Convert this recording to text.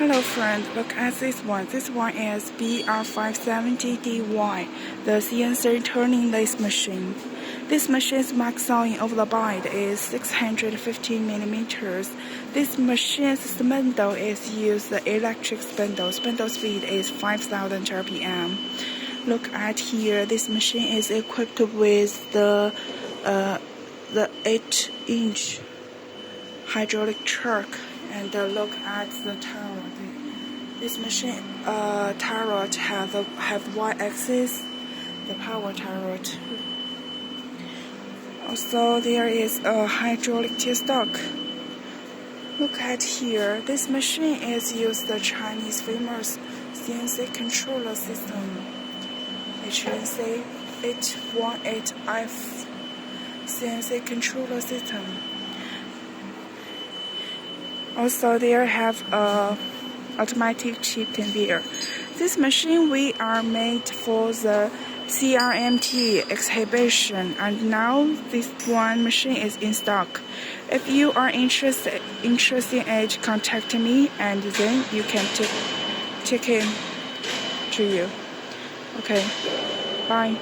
Hello friend, look at this one. This one is BR570DY, the CNC turning lathe machine. This machine's maximum of the bite is 650 millimeters. This machine's spindle is used the electric spindle. Spindle speed is 5,000 RPM. Look at here. This machine is equipped with the 8-inch hydraulic truck. And look at the turret. This machine turret have Y-axis, the power turret. Also, there is a hydraulic T-stock. Look at here. This machine is used the Chinese famous CNC controller system, HNC 818F CNC controller system. Also, there have a automatic chip conveyor. This machine we are made for the CRMT exhibition, and now this one machine is in stock. If you are interested in it, contact me, and then you can take it to you. Okay, bye.